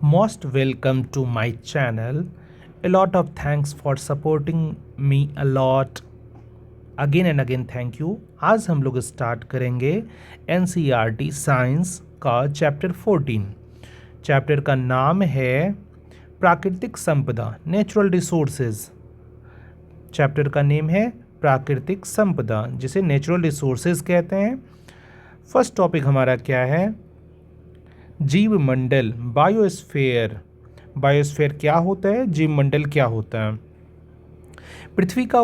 Most welcome to my channel. A lot of thanks for supporting me a lot. Again and again thank you. आज हम लोग start करेंगे NCERT science का chapter 14। Chapter का नाम है प्राकृतिक संपदा, नेचुरल रिसोर्सेज। चैप्टर का नेम है प्राकृतिक संपदा, जिसे नेचुरल रिसोर्सेज कहते हैं। फर्स्ट टॉपिक हमारा क्या है? जीव मंडल, बायोस्फीयर। बायोस्फीयर क्या होता है? जीव मंडल क्या होता है? पृथ्वी का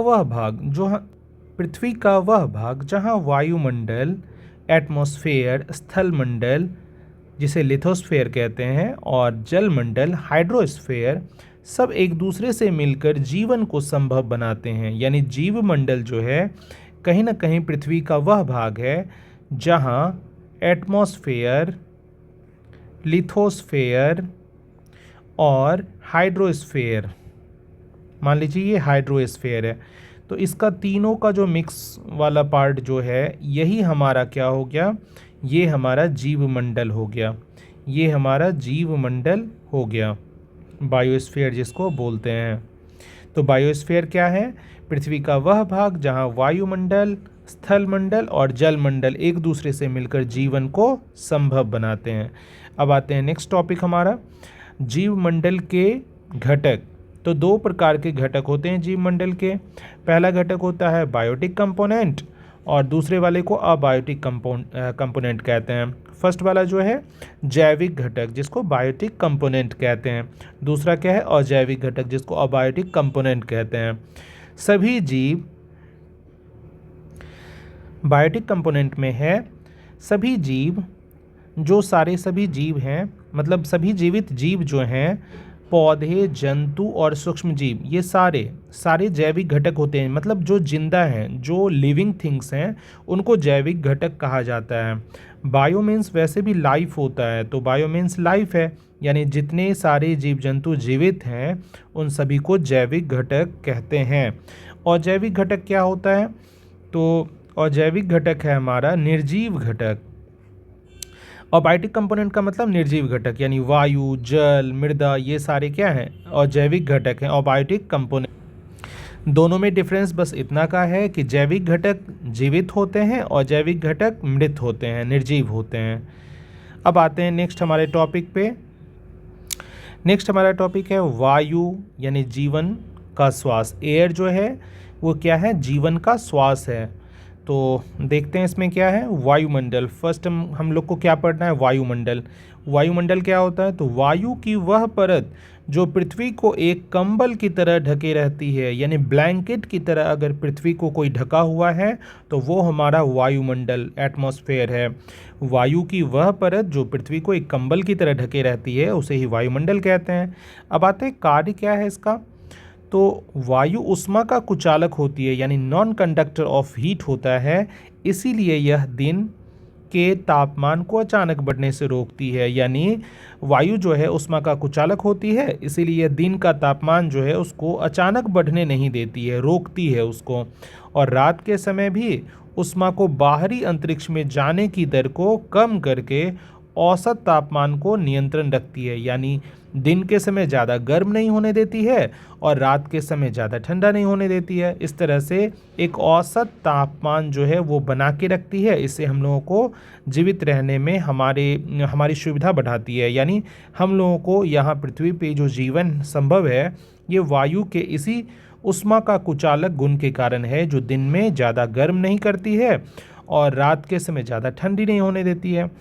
वह भाग जहाँ वायुमंडल, एटमॉस्फेयर, स्थल मंडल जिसे लिथोस्फेयर कहते हैं, और जल मंडल, हाइड्रोस्फेयर, सब एक दूसरे से मिलकर जीवन को संभव बनाते हैं। यानी जीव मंडल जो है कहीं ना कहीं पृथ्वी का वह भाग है जहाँ एटमॉस्फेयर, लिथोस्फेयर और हाइड्रोस्फेयर, मान लीजिए ये हाइड्रोस्फेयर है, तो इसका तीनों का जो मिक्स वाला पार्ट जो है यही हमारा क्या हो गया? ये हमारा जीव मंडल हो गया। ये हमारा जीव मंडल हो गया, बायोस्फीयर जिसको बोलते हैं। तो बायोस्फीयर क्या है? पृथ्वी का वह भाग जहाँ वायुमंडल, स्थल मंडल और जल मंडल एक दूसरे से मिलकर जीवन को संभव बनाते हैं। अब आते हैं नेक्स्ट टॉपिक हमारा, जीव मंडल के घटक। तो दो प्रकार के घटक होते हैं जीव मंडल के। पहला घटक होता है बायोटिक कंपोनेंट और दूसरे वाले को अबायोटिक कंपोनेंट कहते हैं। फर्स्ट वाला जो है जैविक घटक, जिसको बायोटिक कंपोनेंट कहते हैं। दूसरा क्या है? अजैविक घटक, जिसको अबायोटिक कंपोनेंट कहते हैं। सभी जीव बायोटिक कंपोनेंट में है। सभी जीव जो सभी जीव हैं, मतलब सभी जीवित जीव जो हैं, पौधे, जंतु और सूक्ष्म जीव, ये सारे जैविक घटक होते हैं। मतलब जो जिंदा हैं, जो लिविंग थिंग्स हैं, उनको जैविक घटक कहा जाता है। बायो मीन्स वैसे भी लाइफ होता है, तो बायो मीन्स लाइफ है, यानी जितने सारे जीव जंतु जीवित हैं उन सभी को जैविक घटक कहते हैं। और जैविक घटक क्या होता है? तो अजैविक घटक है हमारा निर्जीव घटक। और बायोटिक कंपोनेंट का मतलब निर्जीव घटक, यानी वायु, जल, मृदा, ये सारे क्या हैं? अजैविक घटक हैं। और बायोटिक कंपोनेंट, दोनों में डिफरेंस बस इतना का है कि जैविक घटक जीवित होते हैं और जैविक घटक मृत होते हैं, निर्जीव होते हैं। अब आते हैं नेक्स्ट हमारे टॉपिक पे। नेक्स्ट हमारा टॉपिक है वायु, यानी जीवन का श्वास। एयर जो है वो क्या है? जीवन का श्वास है। तो देखते हैं इसमें क्या है। वायुमंडल, फर्स्ट हम लोग को क्या पढ़ना है? वायुमंडल। वायुमंडल क्या होता है? तो वायु की वह परत जो पृथ्वी को एक कंबल की तरह ढके रहती है, यानी ब्लैंकेट की तरह अगर पृथ्वी को कोई ढका हुआ है तो वो हमारा वायुमंडल, एटमॉस्फेयर है। वायु की वह परत जो पृथ्वी को एक कंबल की तरह ढके रहती है उसे ही वायुमंडल कहते हैं। अब आते हैं कार्य क्या है इसका। तो वायु उष्मा का कुचालक होती है, यानी नॉन कंडक्टर ऑफ हीट होता है, इसीलिए यह दिन के तापमान को अचानक बढ़ने से रोकती है। यानी वायु जो है उष्मा का कुचालक होती है, इसीलिए दिन का तापमान जो है उसको अचानक बढ़ने नहीं देती है, रोकती है उसको। और रात के समय भी उष्मा को बाहरी अंतरिक्ष में जाने की दर को कम करके औसत तापमान को नियंत्रण रखती है। यानी दिन के समय ज़्यादा गर्म नहीं होने देती है और रात के समय ज़्यादा ठंडा नहीं होने देती है। इस तरह से एक औसत तापमान जो है वो बना के रखती है। इससे हम लोगों को जीवित रहने में हमारी सुविधा बढ़ाती है। यानी हम लोगों को यहाँ पृथ्वी पे जो जीवन संभव है ये वायु के इसी उष्मा का कुचालक गुण के कारण है, जो दिन में ज़्यादा गर्म नहीं करती है और रात के समय ज़्यादा ठंडी नहीं होने देती है।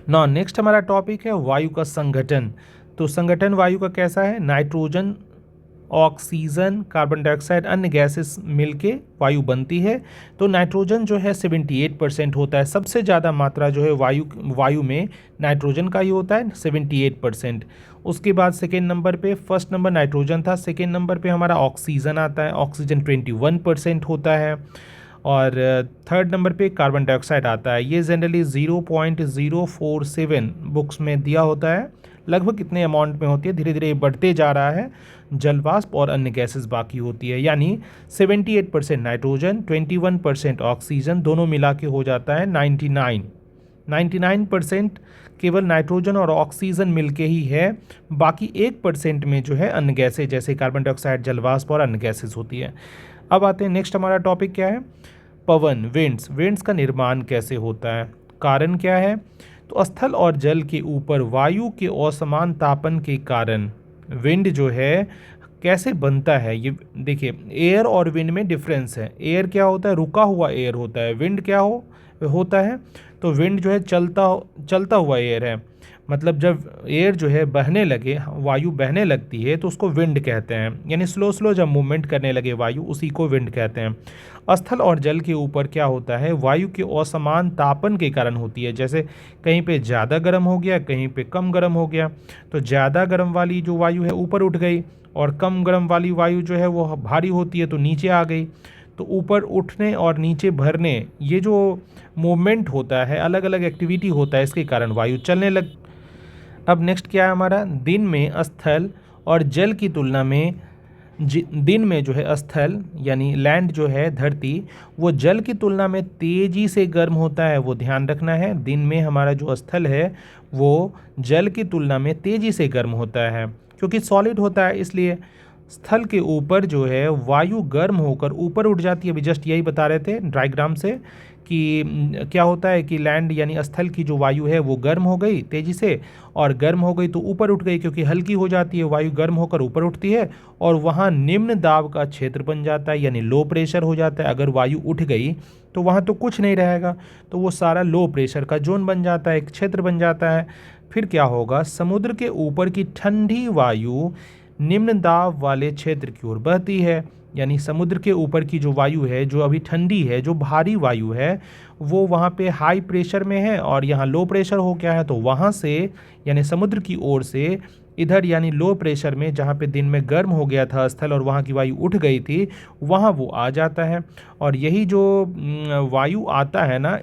नेक्स्ट हमारा टॉपिक है वायु का संगठन। तो संगठन वायु का कैसा है? नाइट्रोजन, ऑक्सीजन, कार्बन डाइऑक्साइड, अन्य गैसेस मिलके वायु बनती है। तो नाइट्रोजन जो है 78% होता है। सबसे ज़्यादा मात्रा जो है वायु में नाइट्रोजन का ही होता है, 78%। उसके बाद सेकेंड नंबर पे, फर्स्ट नंबर नाइट्रोजन था, सेकेंड नंबर पे हमारा ऑक्सीजन आता है, ऑक्सीजन 21% होता है। और थर्ड नंबर पे कार्बन डाइऑक्साइड आता है। ये जनरली 0.047 बुक्स में दिया होता है, लगभग इतने अमाउंट में होती है, धीरे धीरे बढ़ते जा रहा है। जलवाष्प और अन्य गैसेस बाकी होती है, यानी 78% नाइट्रोजन, 21% ऑक्सीजन, दोनों मिला के हो जाता है 99। 99% केवल नाइट्रोजन और ऑक्सीजन मिलके ही है, बाकी 1% में जो है अन्य गैसें जैसे कार्बन डाइऑक्साइड, जलवाष्प और अन्य गैसेस होती है। अब आते हैं नेक्स्ट, हमारा टॉपिक क्या है, पवन, विंड्स। विंड्स का निर्माण कैसे होता है, कारण क्या है, तो स्थल और जल के ऊपर वायु के असमान तापन के कारण विंड जो है कैसे बनता है। ये देखिए, एयर और विंड में डिफरेंस है। एयर क्या होता है, रुका हुआ एयर होता है। विंड क्या होता है, तो विंड जो है चलता हुआ एयर है। मतलब जब एयर जो है बहने लगे, वायु बहने लगती है तो उसको विंड कहते हैं, यानी स्लो स्लो जब मूवमेंट करने लगे वायु, उसी को विंड कहते हैं। स्थल और जल के ऊपर क्या होता है, वायु के असमान तापन के कारण होती है। जैसे कहीं पे ज़्यादा गर्म हो गया, कहीं पे कम गर्म हो गया, तो ज़्यादा गर्म वाली जो वायु है ऊपर उठ गई और कम गर्म वाली वायु जो है वो भारी होती है तो नीचे आ गई। तो ऊपर उठने और नीचे भरने, ये जो मूवमेंट होता है, अलग अलग एक्टिविटी होता है, इसके कारण वायु चलने लग। अब नेक्स्ट क्या है हमारा, दिन में स्थल और जल की तुलना में दिन में जो है स्थल यानी लैंड जो है, धरती, वो जल की तुलना में तेज़ी से गर्म होता है। वो ध्यान रखना है, दिन में हमारा जो स्थल है वो जल की तुलना में तेज़ी से गर्म होता है, क्योंकि सॉलिड होता है। इसलिए स्थल के ऊपर जो है वायु गर्म होकर ऊपर उठ जाती है। अभी जस्ट यही बता रहे थे डायग्राम से कि क्या होता है कि लैंड यानी स्थल की जो वायु है वो गर्म हो गई तेज़ी से, और गर्म हो गई तो ऊपर उठ गई, क्योंकि हल्की हो जाती है वायु, गर्म होकर ऊपर उठती है और वहाँ निम्न दाब का क्षेत्र बन जाता है, यानी लो प्रेशर हो जाता है। अगर वायु उठ गई तो वहाँ तो कुछ नहीं रहेगा, तो वो सारा लो प्रेशर का जोन बन जाता है, एक क्षेत्र बन जाता है। फिर क्या होगा, समुद्र के ऊपर की ठंडी वायु निम्न दाब वाले क्षेत्र की ओर बहती है। यानी समुद्र के ऊपर की जो वायु है, जो अभी ठंडी है, जो भारी वायु है, वो वहाँ पे हाई प्रेशर में है और यहाँ लो प्रेशर हो गया है, तो वहाँ से यानी समुद्र की ओर से इधर यानी लो प्रेशर में, जहाँ पे दिन में गर्म हो गया था स्थल और वहाँ की वायु उठ गई थी, वहाँ वो आ जाता है। और यही जो वायु आता है ना,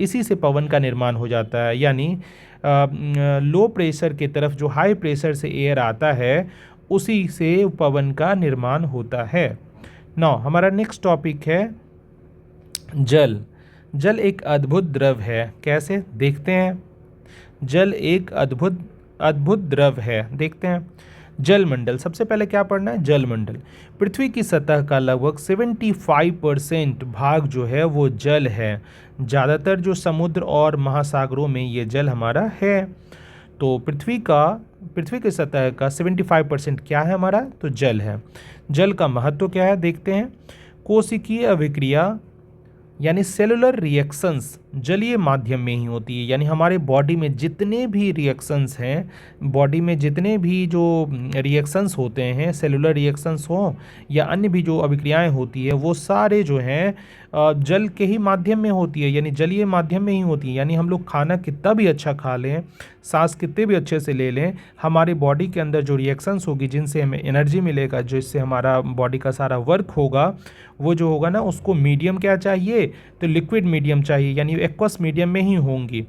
इसी से पवन का निर्माण हो जाता है। यानी लो प्रेशर की तरफ जो हाई प्रेशर से एयर आता है, उसी से पवन का निर्माण होता है। नाउ हमारा नेक्स्ट टॉपिक है जल। जल एक अद्भुत द्रव है। कैसे, देखते हैं। जल एक अद्भुत द्रव है, देखते हैं। जलमंडल, सबसे पहले क्या पढ़ना है, जलमंडल। पृथ्वी की सतह का लगभग 75% भाग जो है वो जल है। ज़्यादातर जो समुद्र और महासागरों में ये जल हमारा है। तो पृथ्वी की सतह का 75% क्या है हमारा, तो जल है। जल का महत्व क्या है, देखते हैं। कोशिकीय अभिक्रिया यानी सेलुलर रिएक्शंस जलीय माध्यम में ही होती है। यानी हमारे बॉडी में जितने भी रिएक्शंस हैं, बॉडी में जितने भी जो रिएक्शंस होते हैं, सेलुलर रिएक्शंस हो या अन्य भी जो अभिक्रियाएं होती है, वो सारे जो हैं जल के ही माध्यम में होती है, यानी जलीय माध्यम में ही होती है। यानी हम लोग खाना कितना भी अच्छा खा लें, सांस कितने भी अच्छे से ले लें, हमारे बॉडी के अंदर जो रिएक्शंस होगी, जिनसे हमें एनर्जी मिलेगा, जिससे हमारा बॉडी का सारा वर्क होगा, वो जो होगा ना, उसको मीडियम क्या चाहिए, तो लिक्विड मीडियम चाहिए, यानी एक्वस मीडियम में ही होंगी।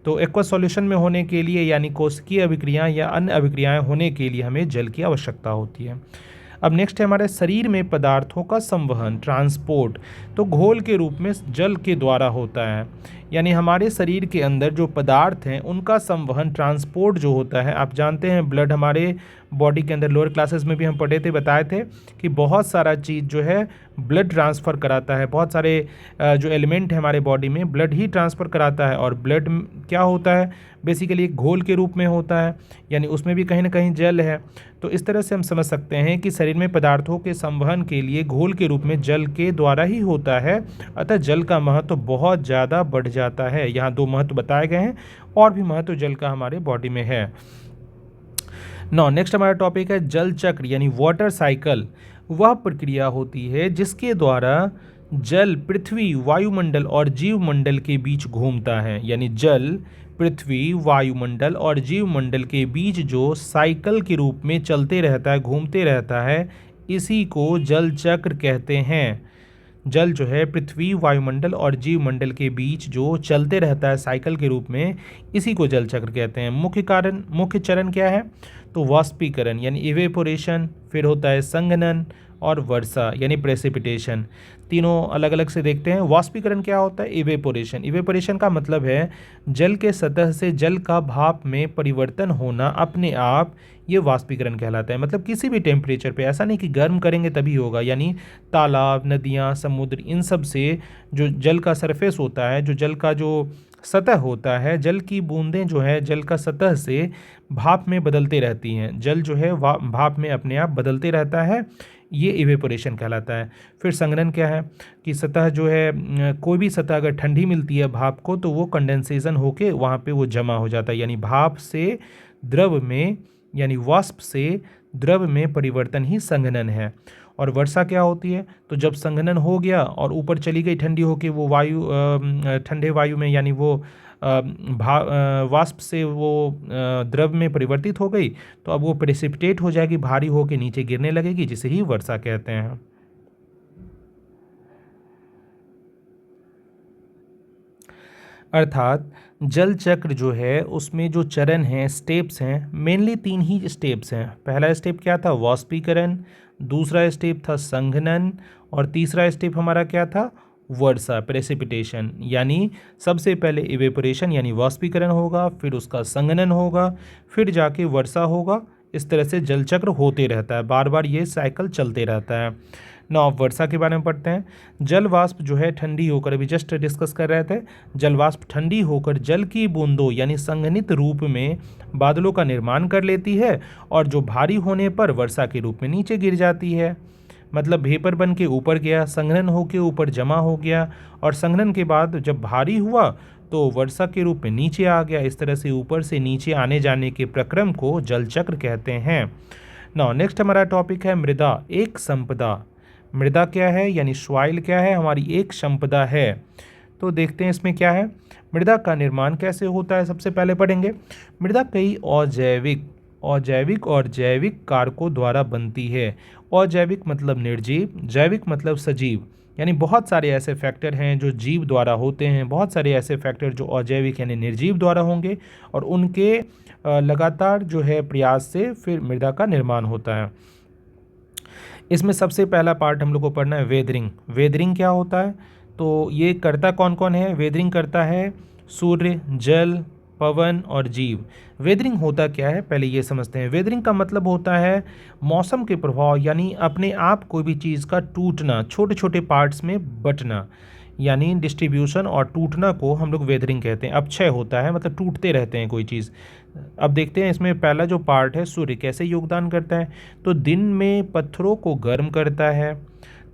तो एक्वस सॉल्यूशन में होने के लिए, यानी कोशिकीय अभिक्रियाएं या अन्य अभिक्रियाएं होने के लिए हमें जल की आवश्यकता होती है। अब नेक्स्ट है हमारे शरीर में पदार्थों का संवहन, ट्रांसपोर्ट। तो घोल के रूप में जल के द्वारा होता है। यानी हमारे शरीर के अंदर जो पदार्थ हैं उनका संवहन, ट्रांसपोर्ट जो होता है, आप जानते हैं ब्लड हमारे बॉडी के अंदर, लोअर क्लासेस में भी हम पढ़े थे, बताए थे कि बहुत सारा चीज़ जो है ब्लड ट्रांसफ़र कराता है। बहुत सारे जो एलिमेंट है हमारे बॉडी में ब्लड ही ट्रांसफ़र कराता है। और ब्लड क्या होता है, बेसिकली एक घोल के रूप में होता है, यानी उसमें भी कहीं ना कहीं जल है। तो इस तरह से हम समझ सकते हैं कि शरीर में पदार्थों के संवहन के लिए घोल के रूप में जल के द्वारा ही होता है। अतः जल का महत्व बहुत ज़्यादा बढ़ जाता है। यहाँ 2 महत्व बताए गए हैं, और भी महत्व जल का हमारे बॉडी में है। नेक्स्ट हमारा टॉपिक है जल चक्र यानी वाटर साइकिल। वह प्रक्रिया होती है जिसके द्वारा जल पृथ्वी, वायुमंडल और जीवमंडल के बीच घूमता है। यानी जल पृथ्वी, वायुमंडल और जीवमंडल के बीच जो साइकिल के रूप में चलते रहता है, घूमते रहता है, इसी को जल चक्र कहते हैं। जल जो है पृथ्वी, वायुमंडल और जीवमंडल के बीच जो चलते रहता है साइकिल के रूप में, इसी को जल चक्र कहते हैं। मुख्य चरण क्या है, तो वाष्पीकरण यानी इवेपोरेशन, फिर होता है संघनन, और वर्षा यानी प्रेसिपिटेशन। तीनों अलग अलग से देखते हैं। वाष्पीकरण क्या होता है? इवेपोरेशन। इवेपोरेशन का मतलब है जल के सतह से जल का भाप में परिवर्तन होना अपने आप, ये वाष्पीकरण कहलाता है। मतलब किसी भी टेम्परेचर पे, ऐसा नहीं कि गर्म करेंगे तभी होगा। यानी तालाब, नदियाँ, समुद्र, इन सब से जो जल का सरफेस होता है, जो जल का जो सतह होता है, जल की बूंदें जो है जल का सतह से भाप में बदलते रहती हैं। जल जो है भाप में अपने आप बदलते रहता है, ये इवेपोरेशन कहलाता है। फिर संघनन क्या है कि सतह जो है कोई भी सतह अगर ठंडी मिलती है भाप को, तो वो कंडेंसेशन होके वहाँ पे वो जमा हो जाता है। यानी भाप से द्रव में, यानी वाष्प से द्रव में परिवर्तन ही संघनन है। और वर्षा क्या होती है? तो जब संघनन हो गया और ऊपर चली गई ठंडी होके वो वायु, ठंडे वायु में, यानी वो वाष्प से वो द्रव में परिवर्तित हो गई, तो अब वो प्रेसिपिटेट हो जाएगी, भारी होके नीचे गिरने लगेगी, जिसे ही वर्षा कहते हैं। अर्थात जल चक्र जो है उसमें जो चरण हैं, स्टेप्स हैं, मेनली 3 ही स्टेप्स हैं। पहला स्टेप क्या था? वाष्पीकरण। दूसरा स्टेप था संघनन। और तीसरा स्टेप हमारा क्या था? वर्षा, प्रेसिपिटेशन। यानी सबसे पहले इवेपोरेशन यानी वाष्पीकरण होगा, फिर उसका संघनन होगा, फिर जाके वर्षा होगा। इस तरह से जल चक्र होते रहता है, बार बार ये साइकिल चलते रहता है। ना अब वर्षा के बारे में पढ़ते हैं। जल वाष्प जो है ठंडी होकर, अभी जस्ट डिस्कस कर रहे थे, जल वाष्प ठंडी होकर जल की बूंदों यानी संघनित रूप में बादलों का निर्माण कर लेती है, और जो भारी होने पर वर्षा के रूप में नीचे गिर जाती है। मतलब वेपर बन के ऊपर गया, संघनन होकर ऊपर जमा हो गया, और संघनन के बाद जब भारी हुआ तो वर्षा के रूप में नीचे आ गया। इस तरह से ऊपर से नीचे आने जाने के प्रक्रम को जल चक्र कहते हैं। नाउ नेक्स्ट हमारा टॉपिक है मृदा, एक संपदा। मृदा क्या है? यानी सॉइल क्या है? हमारी एक संपदा है। तो देखते हैं इसमें क्या है। मृदा का निर्माण कैसे होता है, सबसे पहले पढ़ेंगे। मृदा कई अजैविक और जैविक कारकों द्वारा बनती है। अजैविक मतलब निर्जीव, जैविक मतलब सजीव। यानी बहुत सारे ऐसे फैक्टर हैं जो जीव द्वारा होते हैं, बहुत सारे ऐसे फैक्टर जो अजैविक यानी निर्जीव द्वारा होंगे, और उनके लगातार जो है प्रयास से फिर मृदा का निर्माण होता है। इसमें सबसे पहला पार्ट हम लोग को पढ़ना है वेदरिंग। वेदरिंग क्या होता है? तो ये करता कौन कौन है? वेदरिंग करता है सूर्य, जल, पवन और जीव। वेदरिंग होता क्या है पहले ये समझते हैं। वेदरिंग का मतलब होता है मौसम के प्रभाव, यानी अपने आप कोई भी चीज़ का टूटना, छोटे छोटे पार्ट्स में बंटना, यानी डिस्ट्रीब्यूशन और टूटना को हम लोग वेदरिंग कहते हैं। अपक्षय होता है मतलब टूटते रहते हैं कोई चीज़। अब देखते हैं इसमें पहला जो पार्ट है, सूर्य कैसे योगदान करता है। तो दिन में पत्थरों को गर्म करता है।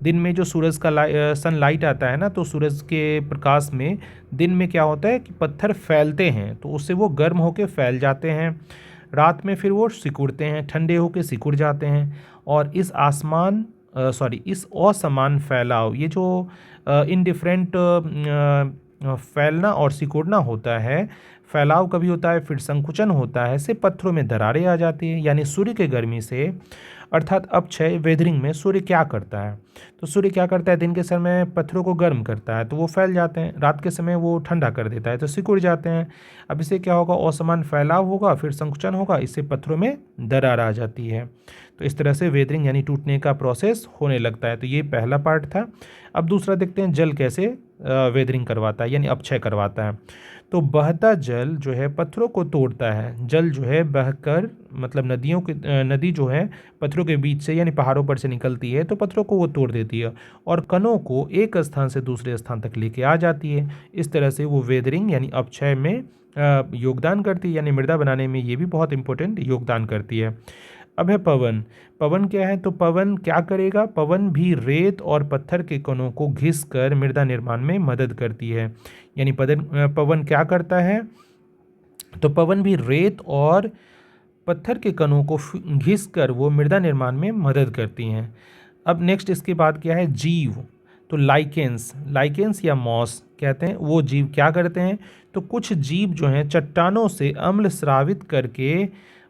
दिन में जो सूरज का सनलाइट आता है ना, तो सूरज के प्रकाश में दिन में क्या होता है कि पत्थर फैलते हैं, तो उससे वो गर्म होकर फैल जाते हैं। रात में फिर वो सिकुड़ते हैं, ठंडे होकर सिकुड़ जाते हैं। और इस इस असमान फैलाव, ये जो इनडिफरेंट फैलना और सिकुड़ना होता है, फैलाव कभी होता है फिर संकुचन होता है, से पत्थरों में दरारें आ जाती हैं। यानी सूर्य के गर्मी से, अर्थात अपक्षय वेदरिंग में सूर्य क्या करता है? तो सूर्य क्या करता है? दिन के समय पत्थरों को गर्म करता है तो वो फैल जाते हैं, रात के समय वो ठंडा कर देता है तो सिकुड़ जाते हैं। अब इससे क्या होगा? असमान फैलाव होगा, फिर संकुचन होगा, इससे पत्थरों में दरार आ जाती है। तो इस तरह से वेदरिंग यानी टूटने का प्रोसेस होने लगता है। तो ये पहला पार्ट था। अब दूसरा देखते हैं जल कैसे वेदरिंग करवाता है यानी अपक्षय करवाता है। तो बहता जल जो है पत्थरों को तोड़ता है। जल जो है बहकर, मतलब नदी जो है पत्थरों के बीच से यानी पहाड़ों पर से निकलती है, तो पत्थरों को वो तोड़ देती है और कणों को एक स्थान से दूसरे स्थान तक लेके आ जाती है। इस तरह से वो वेदरिंग यानी अपक्षय में योगदान करती है, यानी मृदा बनाने में ये भी बहुत इंपॉर्टेंट योगदान करती है। अब है पवन। पवन क्या है? तो पवन क्या करेगा? पवन भी रेत और पत्थर के कणों को घिस कर मृदा निर्माण में मदद करती है। यानी पवन क्या करता है? तो पवन भी रेत और पत्थर के कणों को घिस कर वो मृदा निर्माण में मदद करती हैं। अब नेक्स्ट इसके बाद क्या है? जीव। तो लाइकेंस या मॉस कहते हैं, वो जीव क्या करते हैं? तो कुछ जीव जो हैं चट्टानों से अम्ल स्रावित करके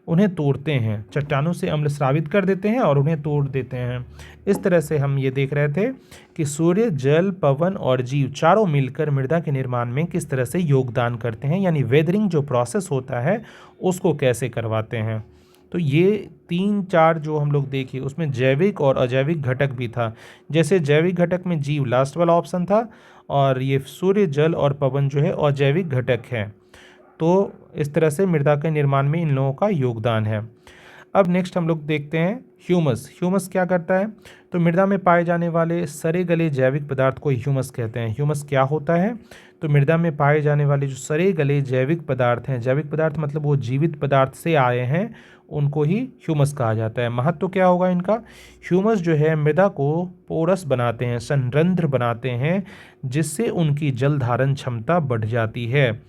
उन्हें तोड़ते हैं, चट्टानों से अम्ल स्रावित कर देते हैं और उन्हें तोड़ देते हैं। इस तरह से हम ये देख रहे थे कि सूर्य, जल, पवन और जीव चारों मिलकर मृदा के निर्माण में किस तरह से योगदान करते हैं, यानी वेदरिंग जो प्रोसेस होता है उसको कैसे करवाते हैं। तो ये 3-4 जो हम लोग देखे उसमें जैविक और अजैविक घटक भी था। जैसे जैविक घटक में जीव लास्ट वाला ऑप्शन था, और ये सूर्य, जल और पवन जो है अजैविक घटक है। तो इस तरह से मृदा के निर्माण में इन लोगों का योगदान है। अब नेक्स्ट हम लोग देखते हैं ह्यूमस। ह्यूमस क्या करता है? तो मृदा में पाए जाने वाले सड़े गले जैविक पदार्थ को ह्यूमस कहते हैं। ह्यूमस क्या होता है? तो मृदा में पाए जाने वाले जो सड़े गले जैविक पदार्थ हैं, जैविक पदार्थ मतलब वो जीवित पदार्थ से आए हैं, उनको ही ह्यूमस कहा जाता है। महत्व तो क्या होगा इनका? ह्यूमस जो है मृदा को पोरस बनाते हैं, संरंध्र बनाते हैं, जिससे उनकी जल धारण क्षमता बढ़ जाती है।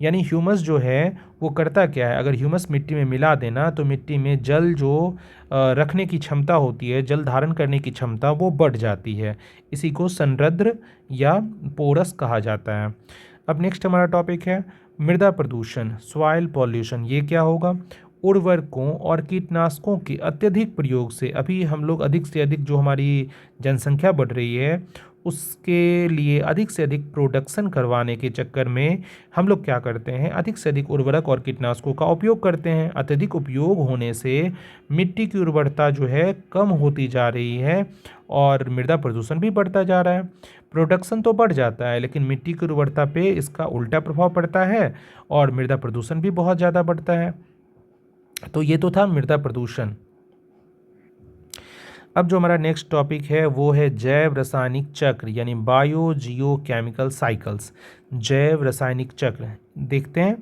यानी ह्यूमस जो है वो करता क्या है? अगर ह्यूमस मिट्टी में मिला देना तो मिट्टी में जल जो रखने की क्षमता होती है, जल धारण करने की क्षमता, वो बढ़ जाती है। इसी को संरंध्र या पोरस कहा जाता है। अब नेक्स्ट हमारा टॉपिक है मृदा प्रदूषण, सॉइल पॉल्यूशन। ये क्या होगा? उर्वरकों और कीटनाशकों के अत्यधिक प्रयोग से, अभी हम लोग अधिक से अधिक जो हमारी जनसंख्या बढ़ रही है उसके लिए अधिक से अधिक प्रोडक्शन करवाने के चक्कर में हम लोग क्या करते हैं? अधिक से अधिक उर्वरक और कीटनाशकों का उपयोग करते हैं। अत्यधिक उपयोग होने से मिट्टी की उर्वरता जो है कम होती जा रही है और मृदा प्रदूषण भी बढ़ता जा रहा है। प्रोडक्शन तो बढ़ जाता है लेकिन मिट्टी की उर्वरता पे इसका उल्टा प्रभाव पड़ता है और मृदा प्रदूषण भी बहुत ज़्यादा बढ़ता है। तो ये तो था मृदा प्रदूषण। अब जो हमारा नेक्स्ट टॉपिक है वो है जैव रासायनिक चक्र, यानी बायो जियो केमिकल साइकिल्स। जैव रासायनिक चक्र देखते हैं।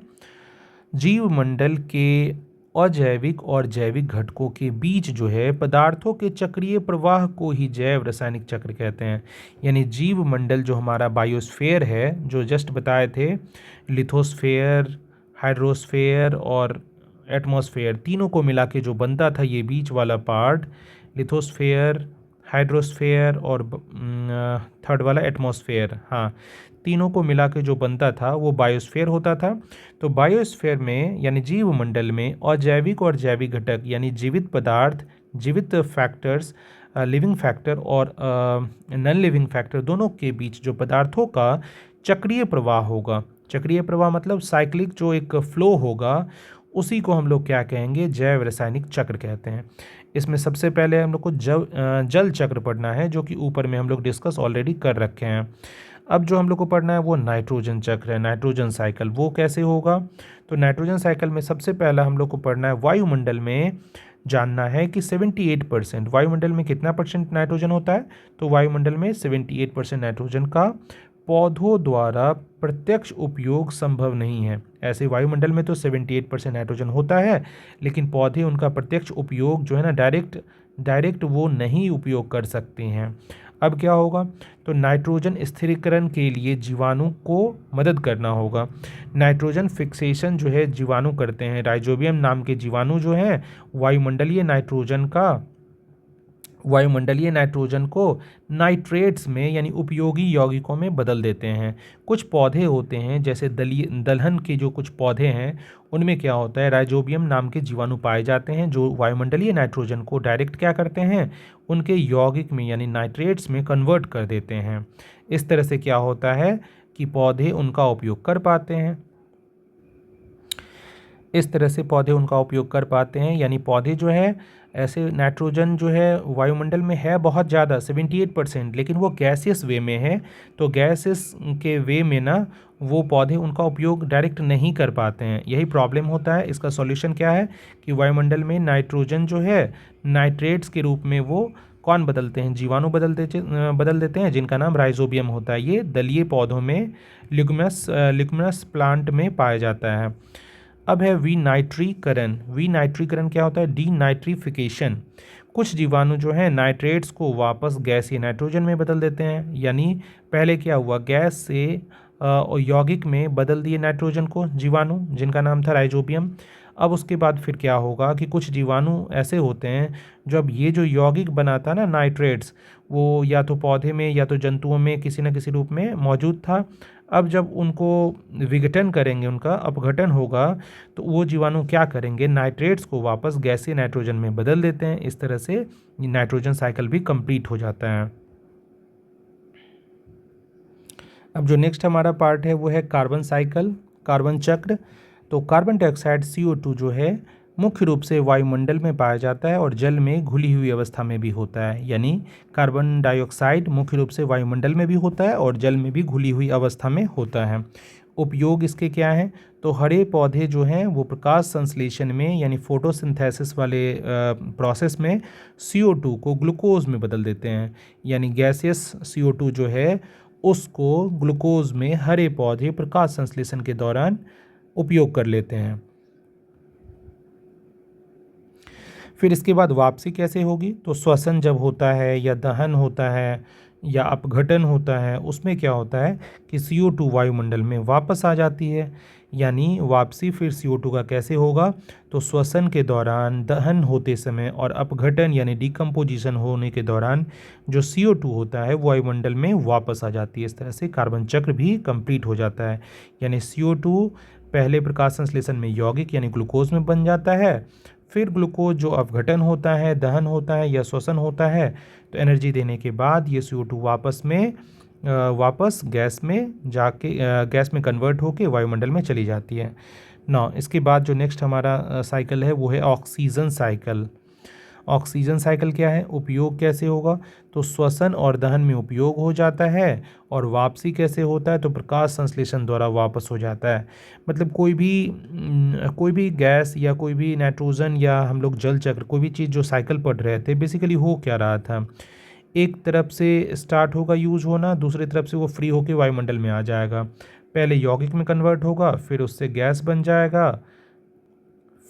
जीव मंडल के अजैविक और जैविक घटकों के बीच जो है पदार्थों के चक्रीय प्रवाह को ही जैव रासायनिक चक्र कहते हैं। यानी जीव मंडल जो हमारा बायोस्फीयर है, जो जस्ट बताए थे, लिथोस्फीयर, हाइड्रोस्फीयर और एटमॉस्फेयर, तीनों को मिला के जो बनता था ये बीच वाला पार्ट, लिथोस्फेयर, हाइड्रोस्फेयर और थर्ड वाला एटमॉस्फेयर, हाँ, तीनों को मिला के जो बनता था वो बायोस्फीयर होता था। तो बायोस्फीयर में यानी जीव मंडल में अजैविक और जैविक घटक यानी जीवित पदार्थ, जीवित फैक्टर्स, लिविंग फैक्टर और नॉन लिविंग फैक्टर, दोनों के बीच जो पदार्थों का चक्रीय प्रवाह होगा, चक्रीय प्रवाह मतलब साइक्लिक जो एक फ्लो होगा, उसी को हम लोग क्या कहेंगे? जैव रासायनिक चक्र कहते हैं। इसमें सबसे पहले हम लोग को जल चक्र पढ़ना है, जो कि ऊपर में हम लोग डिस्कस ऑलरेडी कर रखे हैं। अब जो हम लोग को पढ़ना है वो नाइट्रोजन चक्र है, नाइट्रोजन साइकिल। वो कैसे होगा? तो नाइट्रोजन साइकिल में सबसे पहला हम लोग को पढ़ना है, वायुमंडल में जानना है कि 78%, वायुमंडल में कितना परसेंट नाइट्रोजन होता है? तो वायुमंडल में 78% नाइट्रोजन का पौधों द्वारा प्रत्यक्ष उपयोग संभव नहीं है। ऐसे वायुमंडल में तो 78% नाइट्रोजन होता है, लेकिन पौधे उनका प्रत्यक्ष उपयोग जो है ना, डायरेक्ट वो नहीं उपयोग कर सकते हैं। अब क्या होगा? तो नाइट्रोजन स्थिरीकरण के लिए जीवाणु को मदद करना होगा। नाइट्रोजन फिक्सेशन जो है जीवाणु करते हैं। राइजोबियम नाम के जीवाणु जो हैं वायुमंडलीय नाइट्रोजन को नाइट्रेट्स में यानी उपयोगी यौगिकों में बदल देते हैं। कुछ पौधे होते हैं जैसे दलहन के जो कुछ पौधे हैं उनमें क्या होता है, राइजोबियम नाम के जीवाणु पाए जाते हैं जो वायुमंडलीय नाइट्रोजन को डायरेक्ट क्या करते हैं, उनके यौगिक में यानी नाइट्रेट्स में कन्वर्ट कर देते हैं। इस तरह से क्या होता है कि पौधे उनका उपयोग कर पाते हैं। इस तरह से पौधे उनका उपयोग कर पाते हैं, यानी पौधे जो है ऐसे नाइट्रोजन जो है वायुमंडल में है बहुत ज़्यादा 78%, लेकिन वो गैसियस वे में है। तो गैसेस के वे में ना वो पौधे उनका उपयोग डायरेक्ट नहीं कर पाते हैं, यही प्रॉब्लम होता है। इसका सॉल्यूशन क्या है कि वायुमंडल में नाइट्रोजन जो है नाइट्रेट्स के रूप में वो कौन बदलते हैं, जीवाणु बदल देते हैं, जिनका नाम राइजोबियम होता है। ये दलीय पौधों में लिग्नस प्लांट में पाया जाता है। अब है विनाइट्रीकरण। विनाइट्रीकरण क्या होता है? डीनाइट्रिफिकेशन। कुछ जीवाणु जो है नाइट्रेट्स को वापस गैस या नाइट्रोजन में बदल देते हैं। यानी पहले क्या हुआ, गैस से यौगिक में बदल दिए नाइट्रोजन को जीवाणु, जिनका नाम था राइजोबियम। अब उसके बाद फिर क्या होगा कि कुछ जीवाणु ऐसे होते हैं जब ये जो यौगिक बनाता ना नाइट्रेट्स, वो या तो पौधे में या तो जंतुओं में किसी न किसी रूप में मौजूद था। अब जब उनको विघटन करेंगे, उनका अपघटन होगा, तो वो जीवाणु क्या करेंगे, नाइट्रेट्स को वापस गैसीय नाइट्रोजन में बदल देते हैं। इस तरह से नाइट्रोजन साइकिल भी कंप्लीट हो जाता है। अब जो नेक्स्ट हमारा पार्ट है वो है कार्बन साइकिल, कार्बन चक्र। तो कार्बन डाइऑक्साइड CO2 जो है मुख्य रूप से वायुमंडल में पाया जाता है और जल में घुली हुई अवस्था में भी होता है। यानी कार्बन डाइऑक्साइड मुख्य रूप से वायुमंडल में भी होता है और जल में भी घुली हुई अवस्था में होता है। उपयोग इसके क्या हैं? तो हरे पौधे जो हैं वो प्रकाश संश्लेषण में यानी फोटोसिंथेसिस वाले प्रोसेस में CO2 को ग्लूकोज में बदल देते हैं। यानी गैसियस CO2 जो है उसको ग्लूकोज में हरे पौधे प्रकाश संश्लेषण के दौरान उपयोग कर लेते हैं। फिर इसके बाद वापसी कैसे होगी? तो श्वसन जब होता है या दहन होता है या अपघटन होता है, उसमें क्या होता है कि CO2 वायुमंडल में वापस आ जाती है। यानी वापसी फिर CO2 का कैसे होगा? तो श्वसन के दौरान, दहन होते समय और अपघटन यानी डिकम्पोजिशन होने के दौरान जो CO2 होता है वो वायुमंडल में वापस आ जाती है। इस तरह से कार्बन चक्र भी कंप्लीट हो जाता है। यानी CO2 पहले प्रकाश संश्लेषण में यौगिक यानी ग्लूकोज में बन जाता है, फिर ग्लूकोज जो अपघटन होता है, दहन होता है या श्वसन होता है, तो एनर्जी देने के बाद ये CO2 वापस गैस में कन्वर्ट होकर वायुमंडल में चली जाती है। इसके बाद जो नेक्स्ट हमारा साइकिल है वो है ऑक्सीजन साइकिल। ऑक्सीजन साइकिल क्या है? उपयोग कैसे होगा? तो श्वसन और दहन में उपयोग हो जाता है और वापसी कैसे होता है? तो प्रकाश संश्लेषण द्वारा वापस हो जाता है। मतलब कोई भी गैस या कोई भी नाइट्रोजन या हम लोग जल चक्र, कोई भी चीज़ जो साइकिल पढ़ रहे थे, बेसिकली हो क्या रहा था, एक तरफ से स्टार्ट होगा यूज होना, दूसरी तरफ से वो फ्री होकर वायुमंडल में आ जाएगा। पहले यौगिक में कन्वर्ट होगा, फिर उससे गैस बन जाएगा,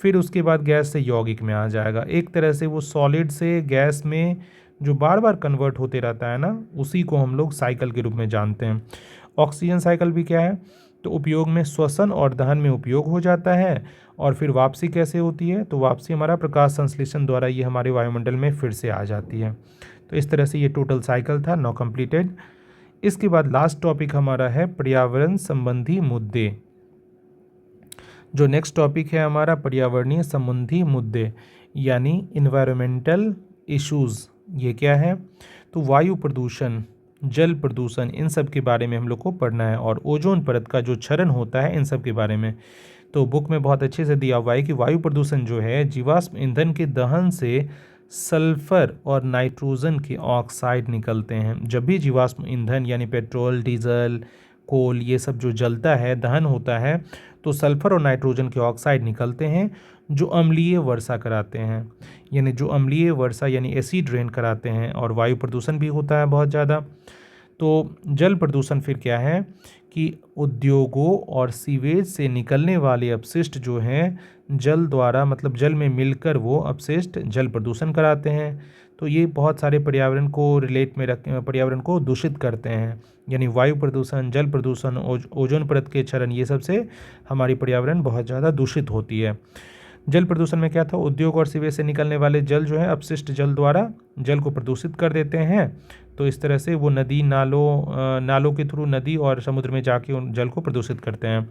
फिर उसके बाद गैस से यौगिक में आ जाएगा। एक तरह से वो सॉलिड से गैस में जो बार बार कन्वर्ट होते रहता है ना, उसी को हम लोग साइकिल के रूप में जानते हैं। ऑक्सीजन साइकिल भी क्या है? तो उपयोग में श्वसन और दहन में उपयोग हो जाता है और फिर वापसी कैसे होती है? तो वापसी हमारा प्रकाश संश्लेषण द्वारा ये हमारे वायुमंडल में फिर से आ जाती है। तो इस तरह से ये टोटल साइकिल था, नाउ कंप्लीटेड। इसके बाद लास्ट टॉपिक हमारा है पर्यावरण संबंधी मुद्दे। जो नेक्स्ट टॉपिक है हमारा पर्यावरणीय संबंधी मुद्दे यानी इन्वायरमेंटल इश्यूज़। ये क्या है? तो वायु प्रदूषण, जल प्रदूषण, इन सब के बारे में हम लोग को पढ़ना है और ओजोन परत का जो क्षरण होता है इन सब के बारे में। तो बुक में बहुत अच्छे से दिया हुआ है कि वायु प्रदूषण जो है जीवाश्म ईंधन के दहन से सल्फर और नाइट्रोजन के ऑक्साइड निकलते हैं। जब भी जीवाश्म ईंधन यानी पेट्रोल, डीजल, कोल ये सब जो जलता है, दहन होता है, तो सल्फर और नाइट्रोजन के ऑक्साइड निकलते हैं जो अम्लीय वर्षा कराते हैं। यानी जो अम्लीय वर्षा यानी एसिड रेन कराते हैं और वायु प्रदूषण भी होता है बहुत ज़्यादा। तो जल प्रदूषण फिर क्या है कि उद्योगों और सीवेज से निकलने वाले अपशिष्ट जो हैं जल द्वारा, मतलब जल में मिलकर वो अपशिष्ट जल प्रदूषण कराते हैं। तो ये बहुत सारे पर्यावरण को दूषित करते हैं। यानी वायु प्रदूषण, जल प्रदूषण, ओजोन परत के क्षरण, ये सब से हमारी पर्यावरण बहुत ज़्यादा दूषित होती है। जल प्रदूषण में क्या था? उद्योग और सीवेज से निकलने वाले जल जो है अपशिष्ट जल द्वारा जल को प्रदूषित कर देते हैं। तो इस तरह से वो नदी नालों के थ्रू नदी और समुद्र में जाके उन जल को प्रदूषित करते हैं।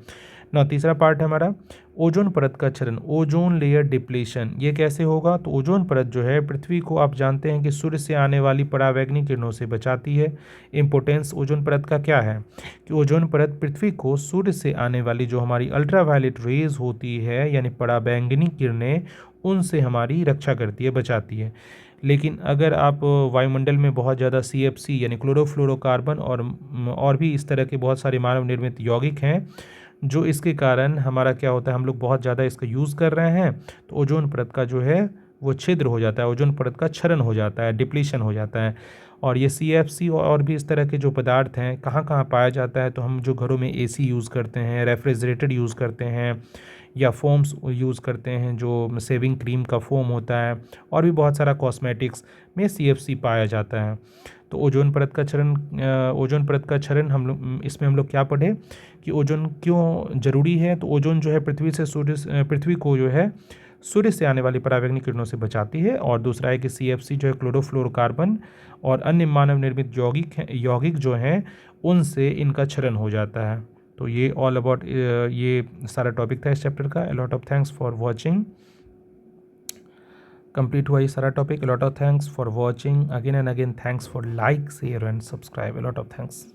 तीसरा पार्ट है हमारा ओजोन परत का क्षरण, ओजोन लेयर डिप्लीशन। ये कैसे होगा? तो ओजोन परत जो है पृथ्वी को, आप जानते हैं कि सूर्य से आने वाली परावैंगनी किरणों से बचाती है। इम्पोर्टेंस ओजोन परत का क्या है कि ओजोन परत पृथ्वी को सूर्य से आने वाली जो हमारी अल्ट्रावायलेट रेज होती है यानी परावैंगनी किरणें, उनसे हमारी रक्षा करती है, बचाती है। लेकिन अगर आप वायुमंडल में बहुत ज़्यादा CFC यानी क्लोरोफ्लोरोकार्बन और भी इस तरह के बहुत सारे मानव निर्मित यौगिक हैं जो इसके कारण हमारा क्या होता है, हम लोग बहुत ज़्यादा इसका यूज़ कर रहे हैं, तो ओजोन परत का जो है वो छिद्र हो जाता है, ओजोन परत का क्षरण हो जाता है, डिप्लीशन हो जाता है। और ये CFC और भी इस तरह के जो पदार्थ हैं कहाँ कहाँ पाया जाता है? तो हम जो घरों में AC यूज़ करते हैं, रेफ्रिजरेटर यूज़ करते हैं या फोम्स यूज़ करते हैं, जो सेविंग क्रीम का फोम होता है, और भी बहुत सारा कॉस्मेटिक्स में CFC पाया जाता है। तो ओजोन परत का क्षरण हम लोग क्या पढ़े कि ओजोन क्यों ज़रूरी है? तो ओजोन जो है पृथ्वी को जो है सूर्य से आने वाली परावैंगनी किरणों से बचाती है। और दूसरा है कि CFC जो है क्लोरोफ्लोरोकार्बन और अन्य मानव निर्मित यौगिक जो हैं उनसे इनका क्षरण हो जाता है। तो ये ऑल अबाउट ये सारा टॉपिक था इस चैप्टर का। A lot of thanks for watching. Complete हुआ ये सारा topic. A lot of thanks for watching. Again and again thanks for like, share and subscribe. A lot of thanks.